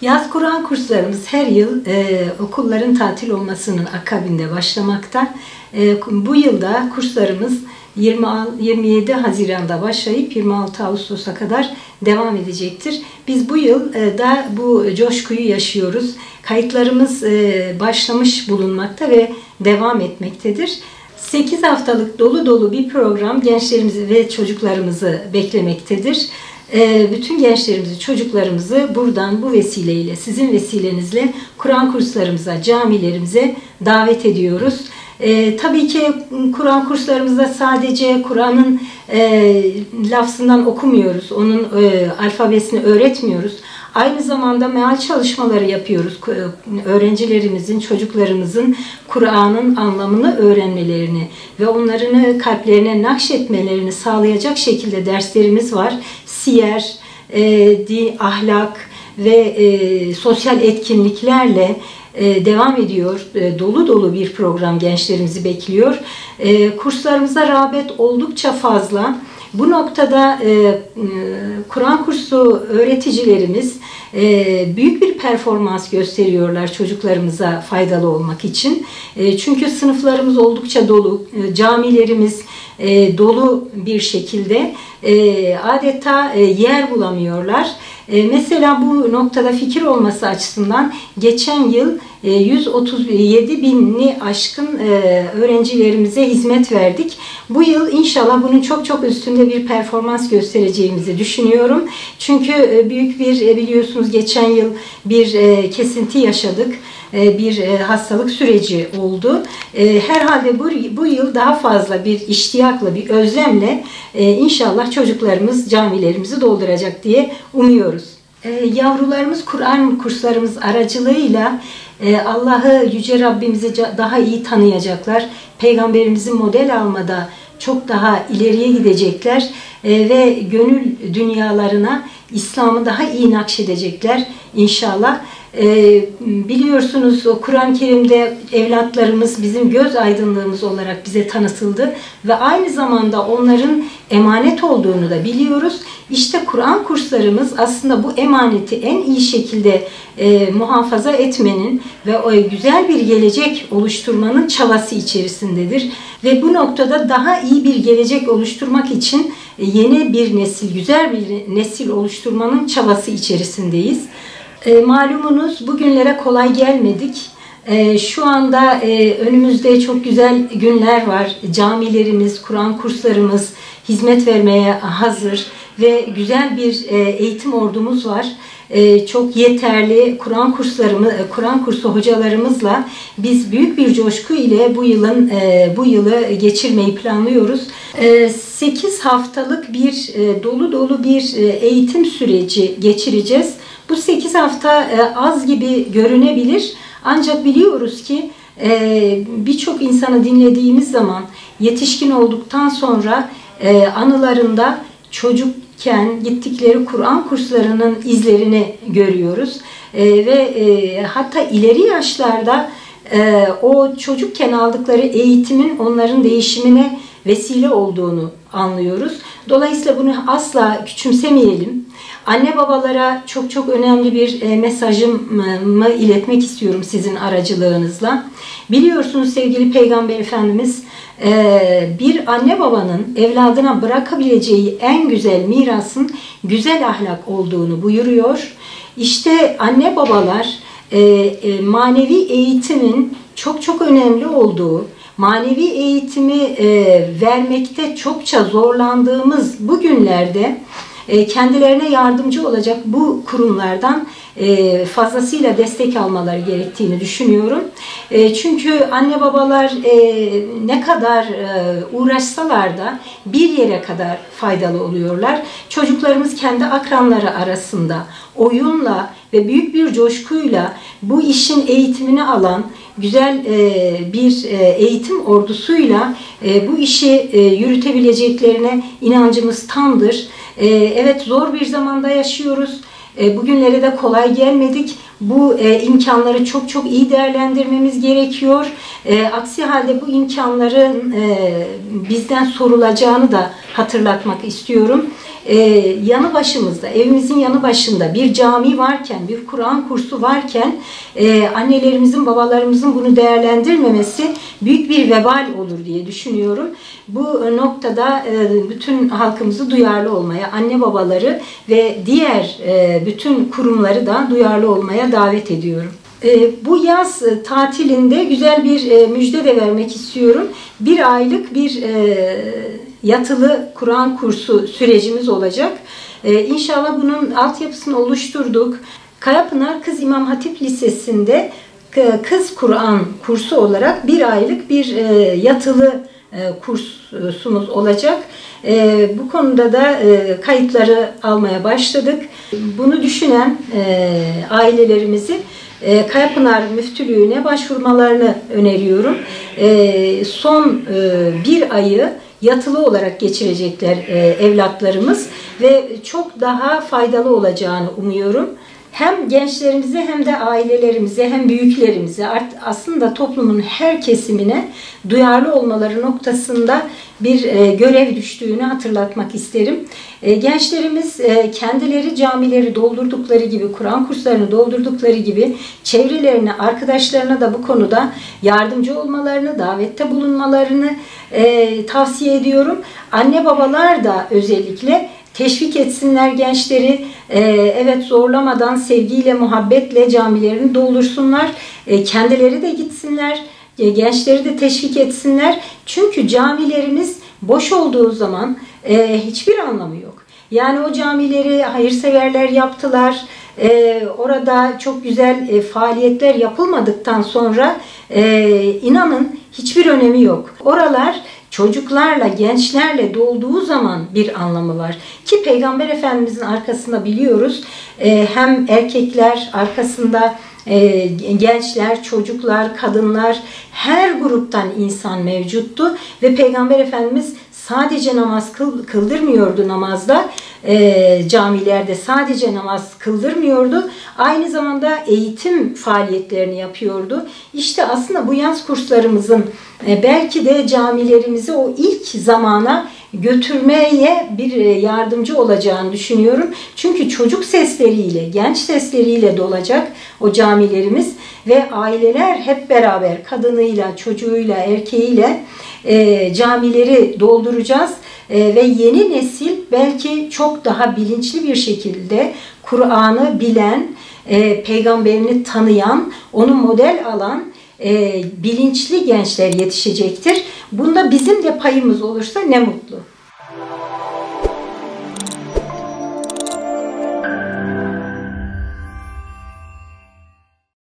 Yaz Kur'an kurslarımız her yıl okulların tatil olmasının akabinde başlamakta. Bu yılda kurslarımız 27 Haziran'da başlayıp 26 Ağustos'a kadar devam edecektir. Biz bu yıl da bu coşkuyu yaşıyoruz. Kayıtlarımız başlamış bulunmakta ve devam etmektedir. 8 haftalık dolu dolu bir program gençlerimizi ve çocuklarımızı beklemektedir. Bütün gençlerimizi, çocuklarımızı buradan bu vesileyle, sizin vesilenizle Kur'an kurslarımıza, camilerimize davet ediyoruz. Tabii ki Kur'an kurslarımızda sadece Kur'an'ın lafzından okumuyoruz, onun alfabesini öğretmiyoruz. Aynı zamanda meal çalışmaları yapıyoruz. Öğrencilerimizin, çocuklarımızın Kur'an'ın anlamını öğrenmelerini ve onların kalplerine nakşetmelerini sağlayacak şekilde derslerimiz var. Siyer, din, ahlak ve sosyal etkinliklerle devam ediyor. Dolu dolu bir program gençlerimizi bekliyor. Kurslarımıza rağbet oldukça fazla. Bu noktada Kur'an kursu öğreticilerimiz büyük bir performans gösteriyorlar çocuklarımıza faydalı olmak için. Çünkü sınıflarımız oldukça dolu, camilerimiz dolu bir şekilde adeta yer bulamıyorlar. Mesela bu noktada fikir olması açısından geçen yıl 137 binini aşkın öğrencilerimize hizmet verdik. Bu yıl inşallah bunun çok üstünde bir performans göstereceğimizi düşünüyorum. Çünkü büyük bir, biliyorsunuz geçen yıl bir kesinti yaşadık. Bir hastalık süreci oldu. Herhalde bu yıl daha fazla bir iştiyakla, bir özlemle inşallah çocuklarımız camilerimizi dolduracak diye umuyoruz. Yavrularımız Kur'an kurslarımız aracılığıyla Allah'ı, Yüce Rabbimizi daha iyi tanıyacaklar. Peygamberimizin model almada çok daha ileriye gidecekler ve gönül dünyalarına İslam'ı daha iyi nakşedecekler inşallah. Biliyorsunuz Kur'an-ı Kerim'de evlatlarımız bizim göz aydınlığımız olarak bize tanıtıldı ve aynı zamanda onların emanet olduğunu da biliyoruz. İşte Kur'an kurslarımız aslında bu emaneti en iyi şekilde muhafaza etmenin ve o güzel bir gelecek oluşturmanın çabası içerisindedir. Ve bu noktada daha iyi bir gelecek oluşturmak için yeni bir nesil, güzel bir nesil oluşturmanın çabası içerisindeyiz. Malumunuz bugünlere kolay gelmedik. Şu anda önümüzde çok güzel günler var. Camilerimiz, Kur'an kurslarımız hizmet vermeye hazır ve güzel bir eğitim ordumuz var. Çok yeterli Kur'an kursu hocalarımızla biz büyük bir coşku ile bu yılı geçirmeyi planlıyoruz. 8 haftalık bir dolu dolu bir eğitim süreci geçireceğiz. Bu 8 hafta az gibi görünebilir. Ancak biliyoruz ki birçok insanı dinlediğimiz zaman yetişkin olduktan sonra anılarında çocukken gittikleri Kur'an kurslarının izlerini görüyoruz. Ve hatta ileri yaşlarda o çocukken aldıkları eğitimin onların değişimine vesile olduğunu anlıyoruz. Dolayısıyla bunu asla küçümsemeyelim. Anne babalara çok önemli bir mesajımı iletmek istiyorum sizin aracılığınızla. Biliyorsunuz sevgili Peygamber Efendimiz bir anne babanın evladına bırakabileceği en güzel mirasın güzel ahlak olduğunu buyuruyor. İşte anne babalar manevi eğitimin çok önemli olduğu, manevi eğitimi vermekte çokça zorlandığımız bu günlerde kendilerine yardımcı olacak bu kurumlardan fazlasıyla destek almaları gerektiğini düşünüyorum. Çünkü anne babalar ne kadar uğraşsalar da bir yere kadar faydalı oluyorlar. Çocuklarımız kendi akranları arasında oyunla ve büyük bir coşkuyla bu işin eğitimini alan güzel bir eğitim ordusuyla bu işi yürütebileceklerine inancımız tamdır. Evet, zor bir zamanda yaşıyoruz. Bugünlere de kolay gelmedik. Bu imkanları çok iyi değerlendirmemiz gerekiyor. Aksi halde bu imkanların bizden sorulacağını da hatırlatmak istiyorum. yanı başımızda, evimizin yanı başında bir cami varken, bir Kur'an kursu varken annelerimizin, babalarımızın bunu değerlendirmemesi büyük bir vebal olur diye düşünüyorum. Bu noktada bütün halkımızı duyarlı olmaya, anne babaları ve diğer bütün kurumları da duyarlı olmaya davet ediyorum. Bu yaz tatilinde güzel bir müjde de vermek istiyorum. Bir aylık bir yatılı Kur'an kursu sürecimiz olacak. İnşallah bunun altyapısını oluşturduk. Kayapınar Kız İmam Hatip Lisesi'nde Kız Kur'an kursu olarak bir aylık bir yatılı kursumuz olacak. Bu konuda da kayıtları almaya başladık. Bunu düşünen ailelerimizi Kayapınar Müftülüğü'ne başvurmalarını öneriyorum. Son bir ayı yatılı olarak geçirecekler evlatlarımız ve çok daha faydalı olacağını umuyorum. Hem gençlerimize hem de ailelerimize hem büyüklerimize aslında toplumun her kesimine duyarlı olmaları noktasında bir görev düştüğünü hatırlatmak isterim. Gençlerimiz kendileri camileri doldurdukları gibi, Kur'an kurslarını doldurdukları gibi çevrelerine, arkadaşlarına da bu konuda yardımcı olmalarını, davette bulunmalarını tavsiye ediyorum. Anne babalar da özellikle teşvik etsinler gençleri. Evet, zorlamadan, sevgiyle, muhabbetle camilerini doldursunlar. Kendileri de gitsinler. Gençleri de teşvik etsinler. Çünkü camilerimiz boş olduğu zaman hiçbir anlamı yok. Yani o camileri hayırseverler yaptılar. Orada çok güzel faaliyetler yapılmadıktan sonra inanın hiçbir önemi yok. Oralar çocuklarla, gençlerle dolduğu zaman bir anlamı var. Ki Peygamber Efendimizin arkasında biliyoruz hem erkekler arkasında gençler, çocuklar, kadınlar, her gruptan insan mevcuttu ve Peygamber Efendimiz sadece namaz kıldırmıyordu namazda, camilerde sadece namaz kıldırmıyordu. Aynı zamanda eğitim faaliyetlerini yapıyordu. İşte aslında bu yaz kurslarımızın belki de camilerimizi o ilk zamana götürmeye bir yardımcı olacağını düşünüyorum. Çünkü çocuk sesleriyle, genç sesleriyle dolacak o camilerimiz ve aileler hep beraber kadınıyla, çocuğuyla, erkeğiyle camileri dolduracağız. Ve yeni nesil belki çok daha bilinçli bir şekilde Kur'an'ı bilen, peygamberini tanıyan, onu model alan bilinçli gençler yetişecektir. Bunda bizim de payımız olursa ne mutlu.